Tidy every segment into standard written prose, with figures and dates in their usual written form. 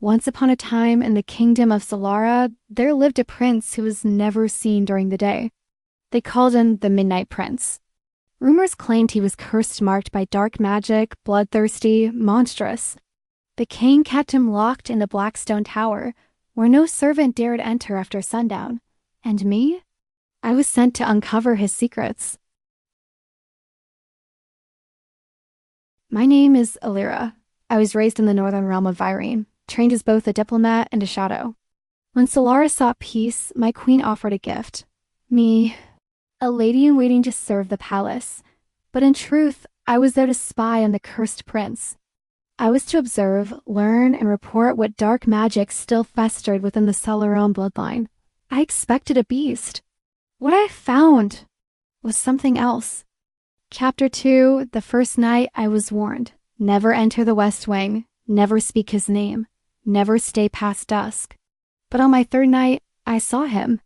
Once upon a time in the kingdom of Solara, there lived a prince who was never seen during the day. They called him the Midnight Prince. Rumors claimed he was curse-marked by dark magic, bloodthirsty, monstrous. The king kept him locked in the Blackstone Tower, where no servant dared enter after sundown. And me? I was sent to uncover his secrets. My name is Alira. I was raised in the northern realm of Virene, trained as both a diplomat and a shadow. When Solara sought peace, my queen offered a gift. Me, a lady in waiting to serve the palace. But in truth, I was there to spy on the cursed prince. I was to observe, learn, and report what dark magic still festered within the Solaran bloodline. I expected a beast. What I found was something else. Chapter 2, the first night I was warned. Never enter the West Wing, never speak his name, never stay past dusk. But on my third night, I saw him.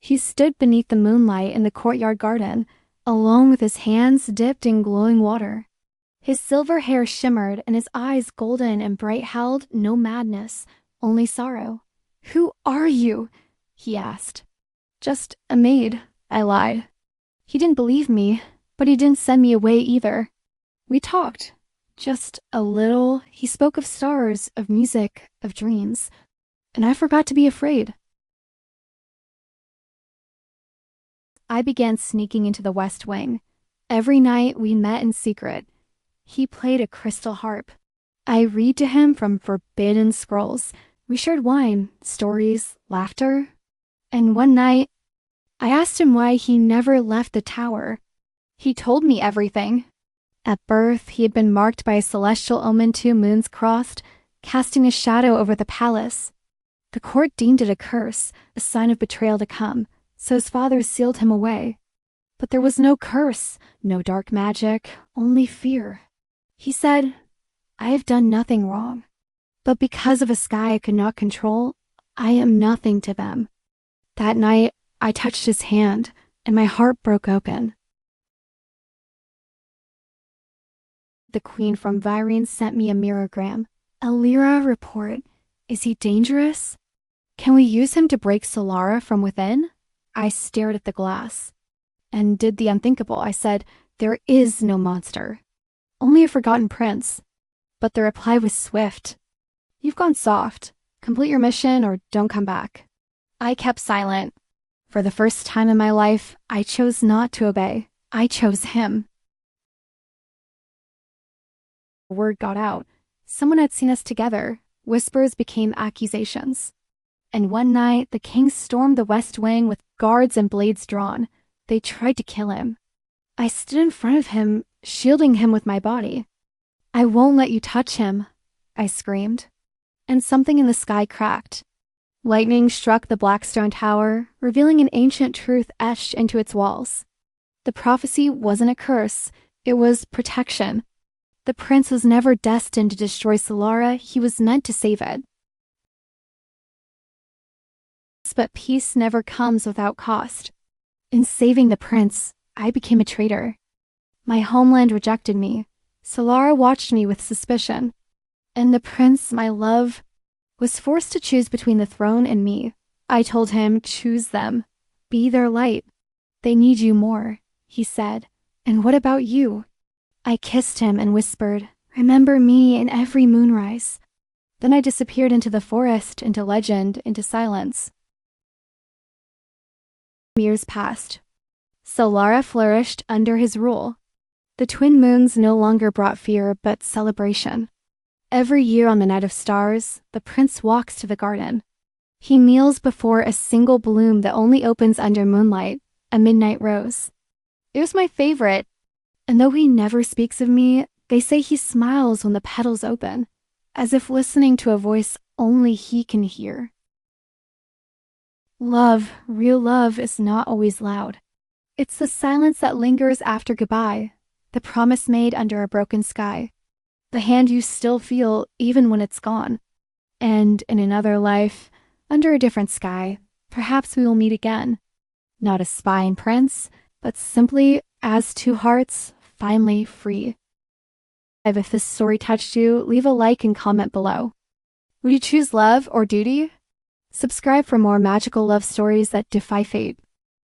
He stood beneath the moonlight in the courtyard garden, alone with his hands dipped in glowing water. His silver hair shimmered and his eyes golden and bright held no madness, only sorrow. "Who are you?" he asked. "Just a maid," I lied. He didn't believe me, but he didn't send me away either. We talked. Just a little. He spoke of stars, of music, of dreams, and I forgot to be afraid. I began sneaking into the West Wing. Every night we met in secret. He played a crystal harp. I read to him from forbidden scrolls. We shared wine, stories, laughter. And one night, I asked him why he never left the tower. He told me everything. At birth, he had been marked by a celestial omen 2 moons crossed, casting a shadow over the palace. The court deemed it a curse, a sign of betrayal to come, so his father sealed him away. But there was no curse, no dark magic, only fear. He said, "I have done nothing wrong, but because of a sky I could not control, I am nothing to them." That night, I touched his hand, and my heart broke open. The queen from Virene sent me a mirrorgram. "Alira, report. Is he dangerous? Can we use him to break Solara from within?" I stared at the glass and did the unthinkable. I said, "There is no monster, only a forgotten prince." But the reply was swift. "You've gone soft. Complete your mission or don't come back." I kept silent. For the first time in my life, I chose not to obey. I chose him. Word got out. Someone had seen us together. Whispers became accusations. And one night, the king stormed the West Wing with guards and blades drawn. They tried to kill him. I stood in front of him, shielding him with my body. "I won't let you touch him," I screamed. And something in the sky cracked. Lightning struck the Blackstone Tower, revealing an ancient truth etched into its walls. The prophecy wasn't a curse, it was protection. The prince was never destined to destroy Solara, he was meant to save it. But peace never comes without cost. In saving the prince, I became a traitor. My homeland rejected me. Solara watched me with suspicion. And the prince, my love, was forced to choose between the throne and me. I told him, "Choose them. Be their light. They need you more," he said. "And what about you?" I kissed him and whispered, "Remember me in every moonrise." Then I disappeared into the forest, into legend, into silence. Years passed. Solara flourished under his rule. The twin moons no longer brought fear, but celebration. Every year on the Night of Stars, the prince walks to the garden. He kneels before a single bloom that only opens under moonlight, a midnight rose. It was my favorite, and though he never speaks of me, they say he smiles when the petals open, as if listening to a voice only he can hear. Love, real love, is not always loud. It's the silence that lingers after goodbye, the promise made under a broken sky, the hand you still feel even when it's gone. And in another life, under a different sky, perhaps we will meet again. Not as spy and prince, but simply as two hearts finally free. If this story touched you, leave a like and comment below. Would you choose love or duty? Subscribe for more magical love stories that defy fate.